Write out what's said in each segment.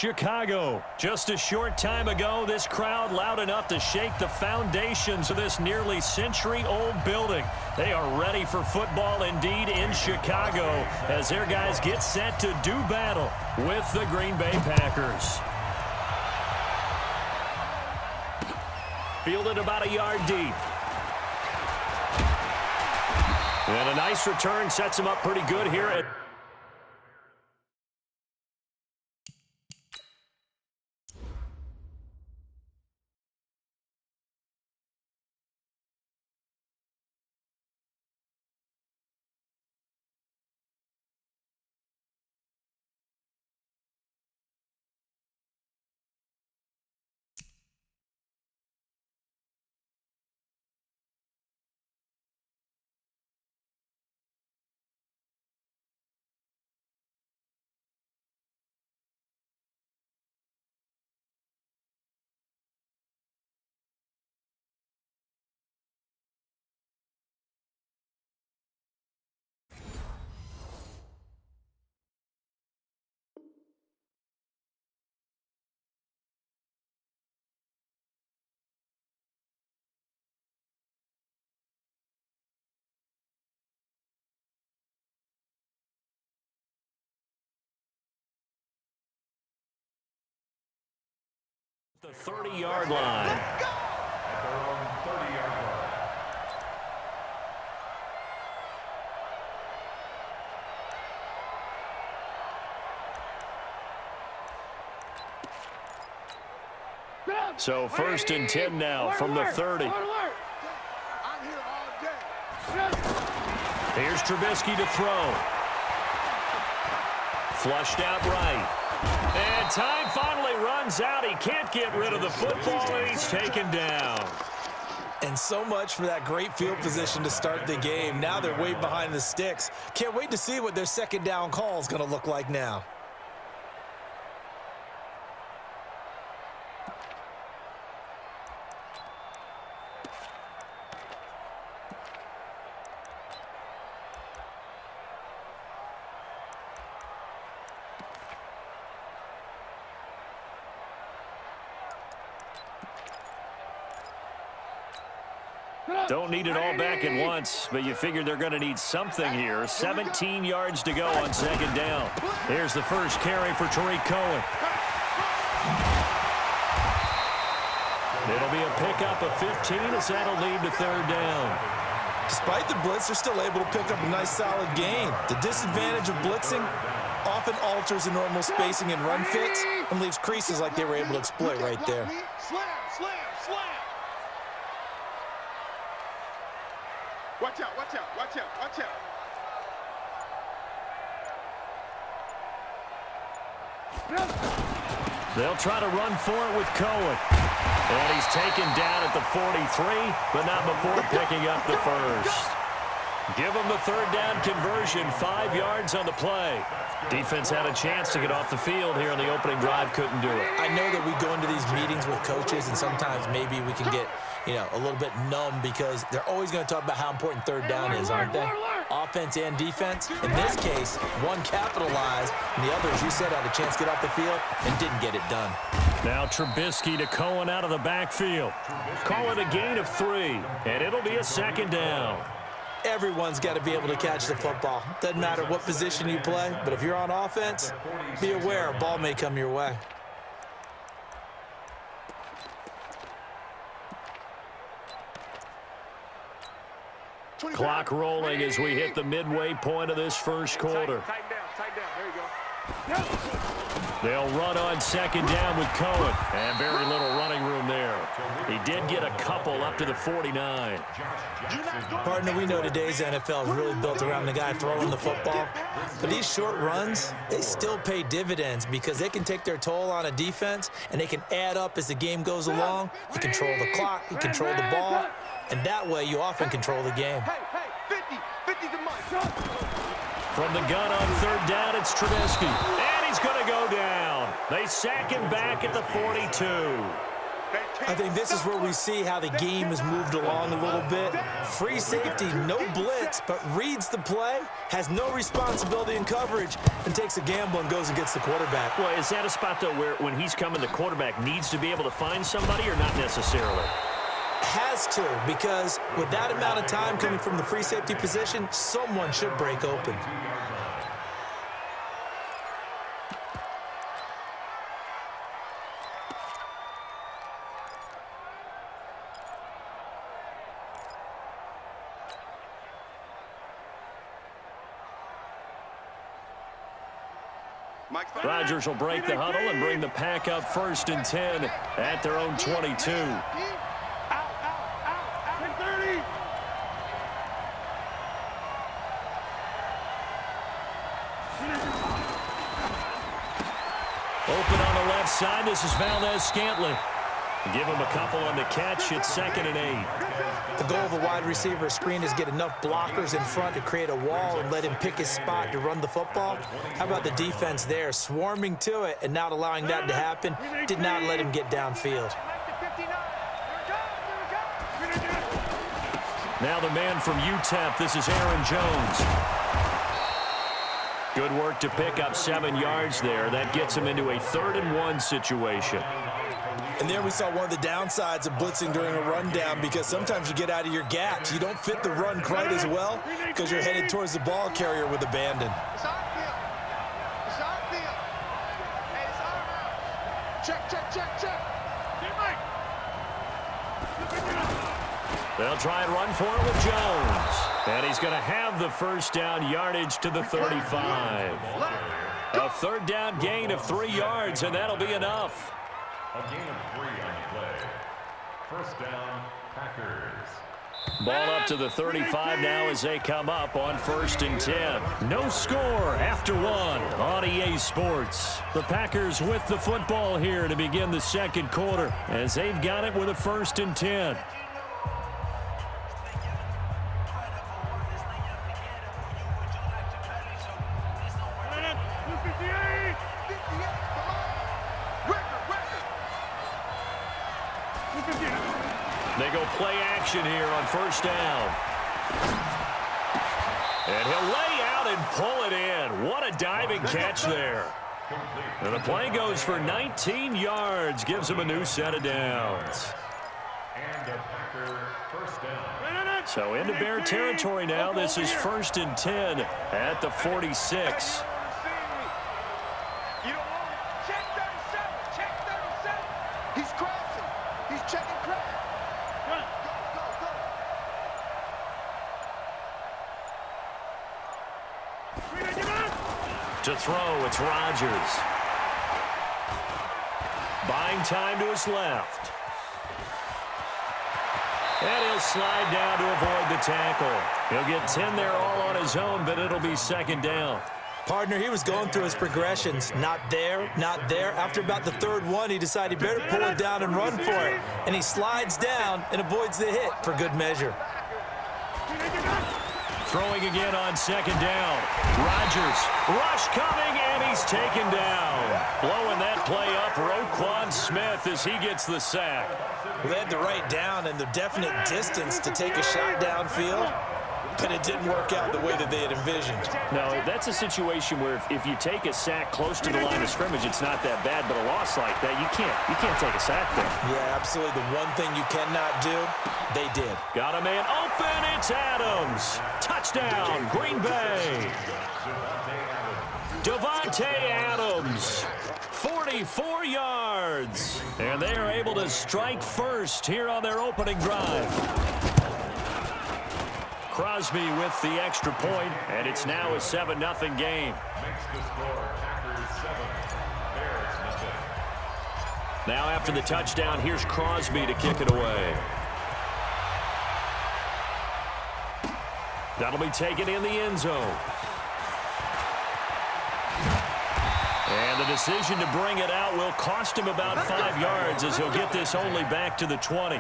Chicago. Just a short time ago, this crowd loud enough to shake the foundations of this nearly century-old building. They are ready for football indeed in Chicago as their guys get set to do battle with the Green Bay Packers. Fielded about a yard deep. And a nice return sets him up pretty good here at the 30-yard line. Let's go! They're on the 30-yard line. So 1st and 10 now from the 30. I'm here all day. Here's Trubisky to throw. Flushed out right. And time finally runs out. He can't get rid of the football, and he's taken down. And so much for that great field position to start the game. Now they're way behind the sticks. Can't wait to see what their second down call is going to look like now. Don't need it all back at once, but you figure they're going to need something here. 17 yards to go on second down. Here's the first carry for Tariq Cohen. It'll be a pickup of 15 as that'll lead to third down. Despite the blitz, they're still able to pick up a nice solid gain. The disadvantage of blitzing often alters the normal spacing and run fits and leaves creases like they were able to exploit right there. Slam, slam, slam. Watch out, watch out, watch out, watch out. They'll try to run for it with Cohen. And he's taken down at the 43, but not before picking up the first. Give him the third down conversion, 5 yards on the play. Defense had a chance to get off the field here on the opening drive, couldn't do it. I know that we go into these meetings with coaches, and sometimes maybe we can get, a little bit numb because they're always going to talk about how important third down is, aren't they? Offense and defense. In this case, one capitalized, and the other, as you said, had a chance to get off the field and didn't get it done. Now Trubisky to Cohen out of the backfield. Call it a gain of 3, and it'll be a second down. Everyone's got to be able to catch the football. Doesn't matter what position you play, but if you're on offense, be aware a ball may come your way. Clock rolling as we hit the midway point of this first quarter. Tighten down, there you go. They'll run on second down with Cohen. And very little running room there. He did get a couple up to the 49. Partner, we know today's NFL is really built around the guy throwing the football. But these short runs, they still pay dividends because they can take their toll on a defense, and they can add up as the game goes along. You control the clock, you control the ball, and that way you often control the game. Hey, 50 to Mike. From the gun on third down, it's Trubisky. And he's going to go down. They sack him back at the 42. I think this is where we see how the game has moved along a little bit. Free safety, no blitz, but reads the play, has no responsibility in coverage, and takes a gamble and goes and gets the quarterback. Well, is that a spot, though, where when he's coming, the quarterback needs to be able to find somebody or not necessarily? Has to, because with that amount of time coming from the free safety position, someone should break open. Rodgers will break the huddle and bring the pack up 1st and 10 at their own 22. Open on the left side. This is Valdez-Scantling. Give him a couple on the catch. It's 2nd and 8. The goal of a wide receiver screen is get enough blockers in front to create a wall and let him pick his spot to run the football. How about the defense there, swarming to it and not allowing that to happen? Did not let him get downfield. Now the man from UTEP, this is Aaron Jones. Good work to pick up 7 yards there. That gets him into a 3rd and 1 situation. And there we saw one of the downsides of blitzing during a rundown, because sometimes you get out of your gaps. You don't fit the run quite as well because you're headed towards the ball carrier with abandon. It's our field. It's our field. Hey, it's our house. Check, check, check, check. They'll try and run for it with Jones. And he's going to have the 1st down yardage to the 35. A 3rd down gain of 3 yards, and that'll be enough. A gain of 3 on the play. 1st down, Packers. Ball up to the 35 now as they come up on 1st and 10. No score after 1 on EA Sports. The Packers with the football here to begin the 2nd quarter as they've got it with a 1st and 10. They go play action here on 1st down. And he'll lay out and pull it in. What a diving catch there. And the play goes for 19 yards. Gives him a new set of downs. And a Packer 1st down. So into Bear territory now. This is 1st and 10 at the 46. Check 37. Check 37. He's crossing. He's checking crack. Go, go, go. To throw, it's Rodgers. Buying time to his left. And he'll slide down to avoid the tackle. He'll get 10 there all on his own, but it'll be 2nd down. Partner, he was going through his progressions. Not there, not there. After about the 3rd one, he decided he better pull it down and run for it. And he slides down and avoids the hit for good measure. Throwing again on 2nd down. Rodgers, rush coming, and he's taken down. Blowing that play up, Roquan Smith as he gets the sack. Well, they had the right down and the definite distance to take a shot downfield, but it didn't work out the way that they had envisioned. No, that's a situation where if you take a sack close to the line of scrimmage, it's not that bad, but a loss like that, you can't take a sack there. Yeah, absolutely. The one thing you cannot do, they did. Got a man open, it's Adams. Touchdown, Green Bay. Devontae Adams, 44 yards. And they are able to strike first here on their opening drive. Crosby with the extra point, and it's now a 7-0 game. Makes the score Packers 7, Bears 0. Now after the touchdown, here's Crosby to kick it away. That'll be taken in the end zone. And the decision to bring it out will cost him about 5 yards as he'll get this only back to the 20.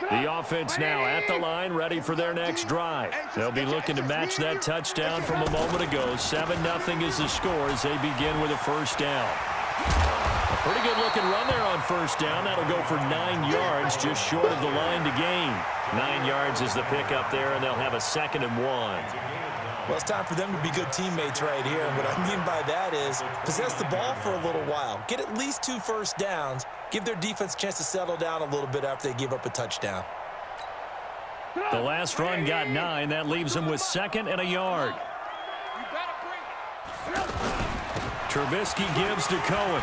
The offense now at the line, ready for their next drive. They'll be looking to match that touchdown from a moment ago. 7-0 is the score as they begin with a first down. A pretty good-looking run there on first down. That'll go for 9 yards, just short of the line to gain. 9 yards is the pickup there, and they'll have a 2nd and 1. Well, it's time for them to be good teammates right here. And what I mean by that is possess the ball for a little while. Get at least 2 first downs. Give their defense a chance to settle down a little bit after they give up a touchdown. The last run got 9. That leaves them with 2nd and a yard. Trubisky gives to Cohen.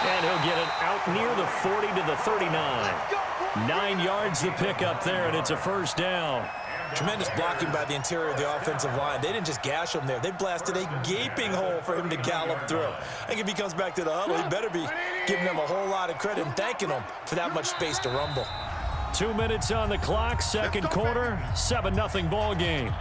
And he'll get it out near the 40 to the 39. 9 yards the pickup there, and it's a first down. Tremendous blocking by the interior of the offensive line. They didn't just gash him there. They blasted a gaping hole for him to gallop through. I think if he comes back to the huddle, he better be giving them a whole lot of credit and thanking them for that much space to rumble. 2 minutes on the clock, second quarter, 7-0 ball game.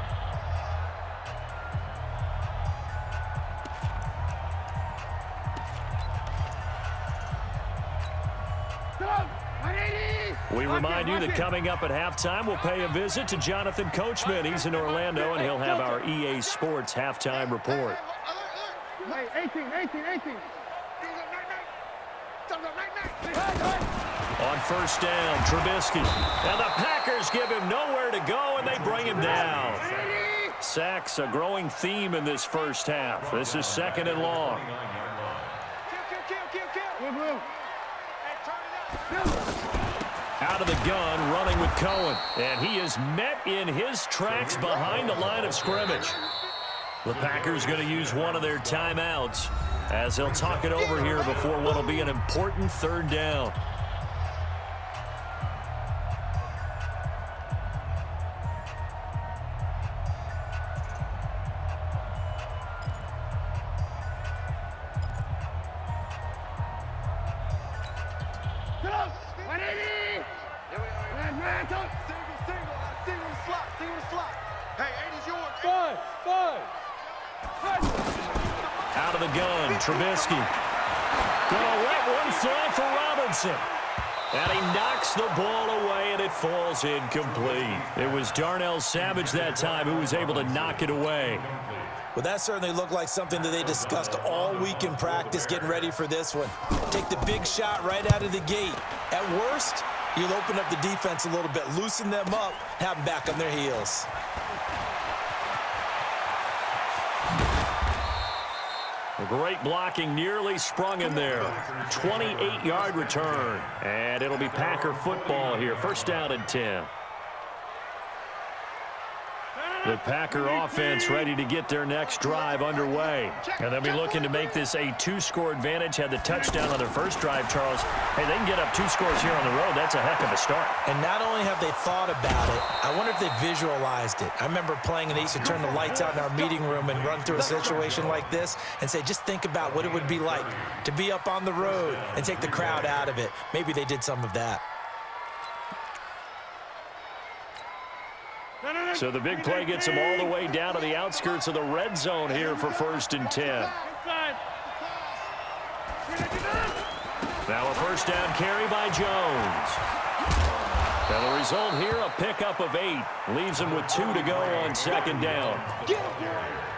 We remind you that coming up at halftime, we'll pay a visit to Jonathan Coachman. He's in Orlando, and he'll have our EA Sports halftime report. Hey, 18. On first down, Trubisky. And the Packers give him nowhere to go, and they bring him down. Sacks, a growing theme in this first half. This is 2nd and long. Out of the gun, running with Cohen. And he is met in his tracks behind the line of scrimmage. The Packers going to use one of their timeouts as they'll talk it over here before what will be an important 3rd down. Out of the gun, Trubisky. Gonna let one fly for Robinson. And he knocks the ball away, and it falls incomplete. It was Darnell Savage that time who was able to knock it away. Well, that certainly looked like something that they discussed all week in practice getting ready for this one. Take the big shot right out of the gate. At worst, you'll open up the defense a little bit, loosen them up, have them back on their heels. Great blocking, nearly sprung in there. 28-yard return. And it'll be Packer football here. First down and 10. The Packer offense ready to get their next drive underway. And they'll be looking to make this a 2-score advantage. Had the touchdown on their first drive, Charles. Hey, they can get up 2 scores here on the road. That's a heck of a start. And not only have they thought about it, I wonder if they visualized it. I remember playing and they used to turn the lights out in our meeting room and run through a situation like this and say, just think about what it would be like to be up on the road and take the crowd out of it. Maybe they did some of that. So the big play gets them all the way down to the outskirts of the red zone here for 1st and 10. Now a first down carry by Jones. And the result here, a pickup of 8. Leaves him with 2 to go on 2nd down.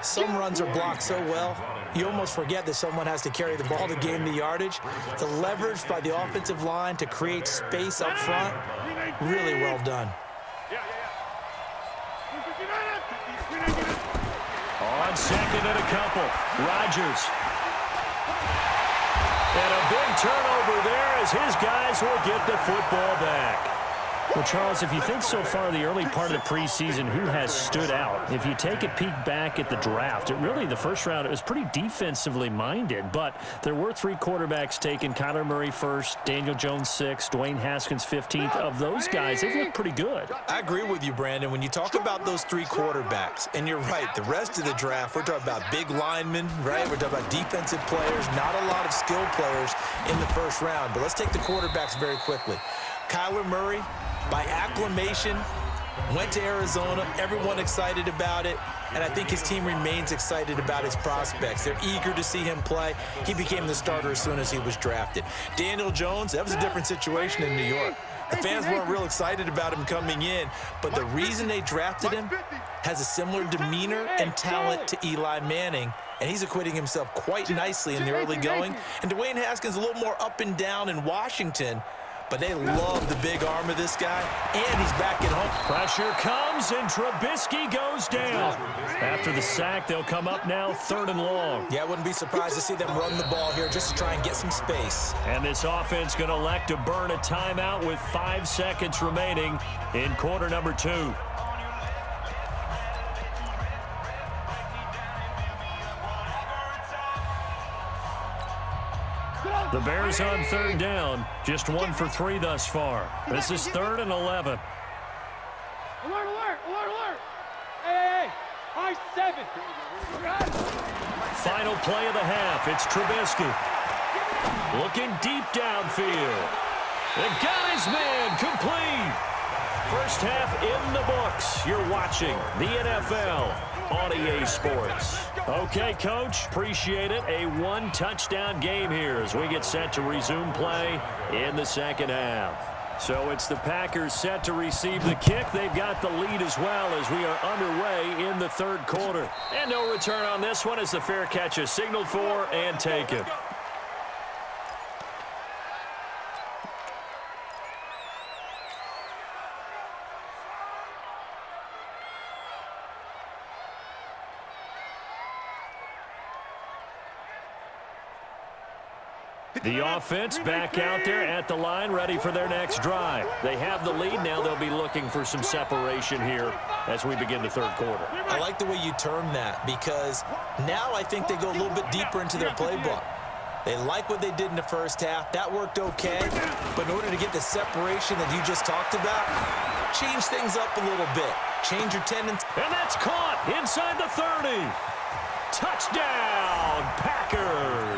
Some runs are blocked so well, you almost forget that someone has to carry the ball to gain the yardage. The leverage by the offensive line to create space up front, really well done. On 2nd and a couple, Rodgers. And a big turnover there as his guys will get the football back. Well, Charles, if you think so far the early part of the preseason, who has stood out? If you take a peek back at the draft, the first round, it was pretty defensively minded, but there were 3 quarterbacks taken. Kyler Murray first, Daniel Jones 6th, Dwayne Haskins 15th. Of those guys, they look pretty good. I agree with you, Brandon. When you talk about those 3 quarterbacks, and you're right, the rest of the draft, we're talking about big linemen, right? We're talking about defensive players, not a lot of skill players in the first round. But let's take the quarterbacks very quickly. Kyler Murray, by acclamation, Went to Arizona, everyone excited about it, and I think his team remains excited about his prospects. They're eager to see him play. He became the starter as soon as he was drafted. Daniel Jones, that was a different situation in New York. The fans weren't real excited about him coming in, but the reason they drafted him has a similar demeanor and talent to Eli Manning, and he's acquitting himself quite nicely in the early going. And Dwayne Haskins a little more up and down in Washington, but they love the big arm of this guy, and he's back at home. Pressure comes, and Trubisky goes down. After the sack, they'll come up now 3rd and long. Yeah, I wouldn't be surprised to see them run the ball here just to try and get some space. And this offense going to elect to burn a timeout with 5 seconds remaining in quarter number 2. The Bears on 3rd down, just 1 for 3 thus far. This is 3rd and 11. Alert, alert, alert, alert. Hey, high 7. Final play of the half, it's Trubisky. Looking deep downfield. And got his man complete. First half in the books. You're watching the NFL on EA Sports. Okay, Coach, appreciate it. A 1-touchdown game here as we get set to resume play in the second half. So it's the Packers set to receive the kick. They've got the lead as well as we are underway in the 3rd quarter. And no return on this one as the fair catch is signaled for and taken. The offense back out there at the line, ready for their next drive. They have the lead. Now they'll be looking for some separation here as we begin the 3rd quarter. I like the way you term that because now I think they go a little bit deeper into their playbook. They like what they did in the first half. That worked okay. But in order to get the separation that you just talked about, change things up a little bit. Change your tendency. And that's caught inside the 30. Touchdown, Packers.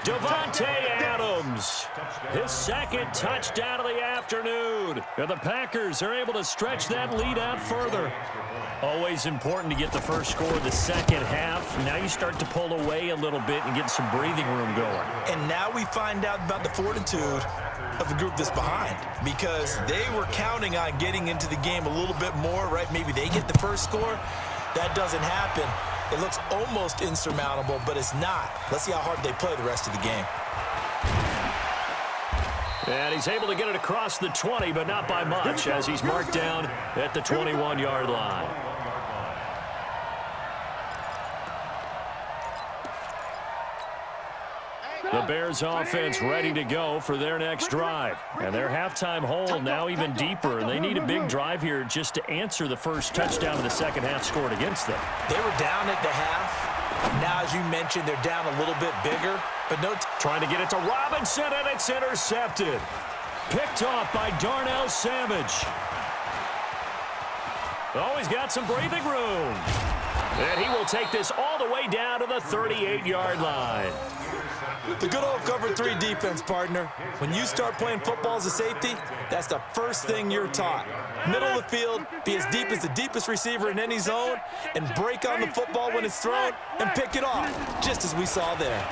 Devontae Adams, his 2nd touchdown of the afternoon. And the Packers are able to stretch that lead out further. Always important to get the first score of the second half. Now you start to pull away a little bit and get some breathing room going. And now we find out about the fortitude of the group that's behind because they were counting on getting into the game a little bit more, right? Maybe they get the first score. That doesn't happen. It looks almost insurmountable, but it's not. Let's see how hard they play the rest of the game. And he's able to get it across the 20, but not by much, as he's marked down at the 21-yard line. The Bears offense ready to go for their next drive. And their halftime hole now even deeper. And they need a big drive here just to answer the first touchdown of the second half scored against them. They were down at the half. Now, as you mentioned, they're down a little bit bigger. But no, trying to get it to Robinson, and it's intercepted. Picked off by Darnell Savage. Oh, he's got some breathing room. And he will take this all the way down to the 38-yard line. The good old cover 3 defense, partner. When you start playing football as a safety, that's the first thing you're taught. Middle of the field, be as deep as the deepest receiver in any zone, and break on the football when it's thrown and pick it off, just as we saw there.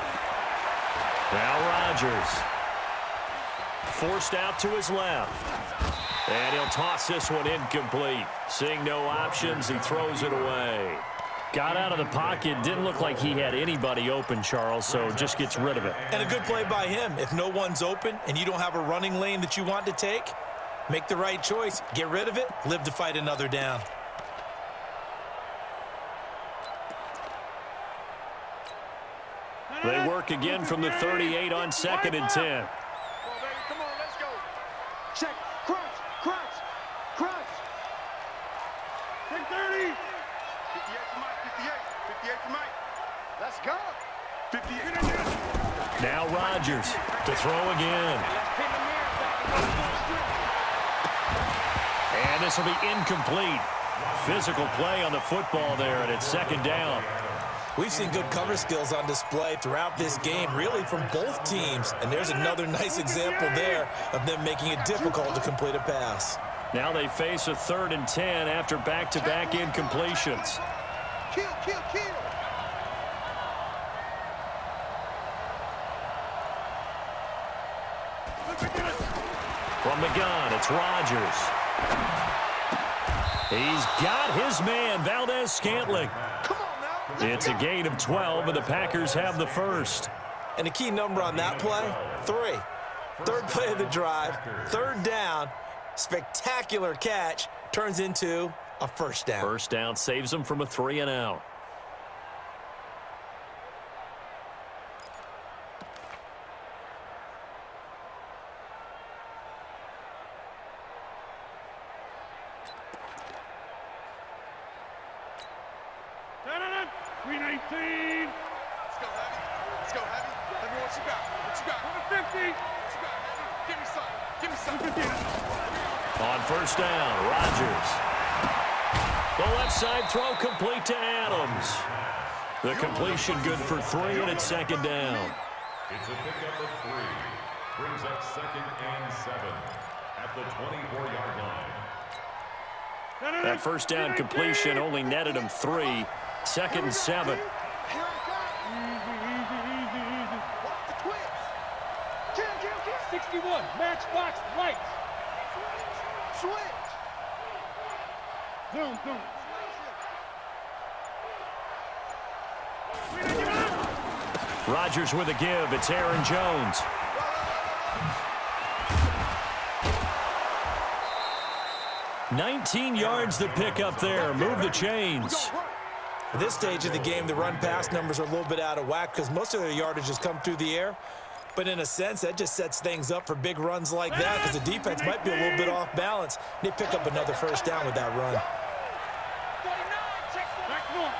Now Rodgers. Forced out to his left. And he'll toss this one incomplete. Seeing no options, he throws it away. Got out of the pocket. Didn't look like he had anybody open, Charles, so just gets rid of it. And a good play by him. If no one's open and you don't have a running lane that you want to take, make the right choice. Get rid of it. Live to fight another down. They work again from the 38 on 2nd and 10. Come on, let's go. Check. Crunch. Crunch. Crunch. Take 30. 58 to Mike. 58 to Mike. Let's go. 58. Now Rodgers to throw again. And this will be incomplete. Physical play on the football there, and it's 2nd down. We've seen good cover skills on display throughout this game, really from both teams. And there's another nice example there of them making it difficult to complete a pass. Now they face a 3rd and 10 after back-to-back incompletions. Kill, kill, kill. From the gun, it's Rodgers. He's got his man, Valdez-Scantling. Come on now. Let's It's a go. gain of 12, and the Packers have the first. And the key number on that play, 3. Third play of the drive, 3rd down, spectacular catch, turns into a first down. First down saves them from a 3-and-out. Da-da-da. 319. Let's go, Heavy. Let's go, Heavy. Let me what you got. What you got? 150. What you got, Heavy? Give me something. Give me something. 150. On first down, Rodgers. The left side throw complete to Adams. The completion good for 3, and it's 2nd down. It's a pickup of 3. Brings up 2nd and 7 at the 24-yard line. Da-da-da. That first down completion only netted him 3. 2nd and 7. Here it comes. Easy, easy, easy, easy. Watch the twist. Kill, kill, kill. 61. Matchbox lights. Switch. Zoom, zoom. 399. Rodgers with a give. It's Aaron Jones. $19 yards to pick up there. Move the chains. At this stage of the game, the run-pass numbers are a little bit out of whack because most of their yardage has come through the air. But in a sense, that just sets things up for big runs like that because the defense might be a little bit off balance. They pick up another first down with that run. 49. Check the Back north.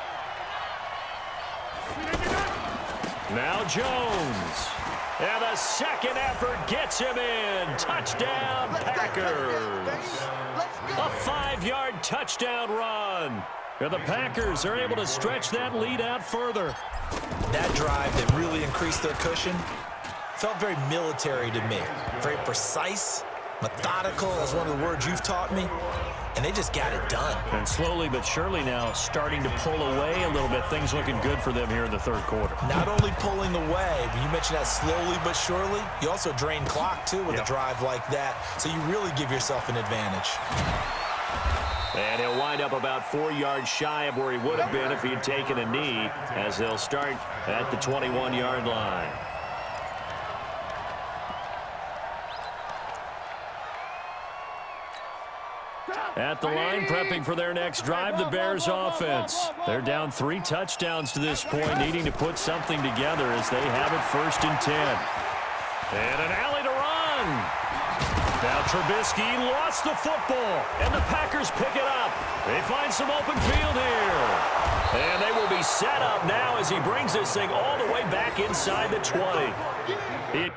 399. Now Jones. And the second effort gets him in. Touchdown, Packers. Let's go. A 5-yard touchdown run. And the Packers are able to stretch that lead out further. That drive that really increased their cushion felt very military to me. Very precise, methodical, that's one of the words you've taught me. And they just got it done. And slowly but surely now starting to pull away a little bit. Things looking good for them here in the 3rd quarter. Not only pulling away, but you mentioned that slowly but surely, you also drain clock too with a drive like that. So you really give yourself an advantage. And he'll wind up about 4 yards shy of where he would have been if he had taken a knee, as they'll start at the 21-yard line. At the line, prepping for their next drive, the Bears offense. They're down 3 touchdowns to this point, needing to put something together as they have it 1st and 10. And an alley to run. Now Trubisky lost the football, and the Packers pick it up. They find some open field here. And they will be set up now as he brings this thing all the way back inside the 20.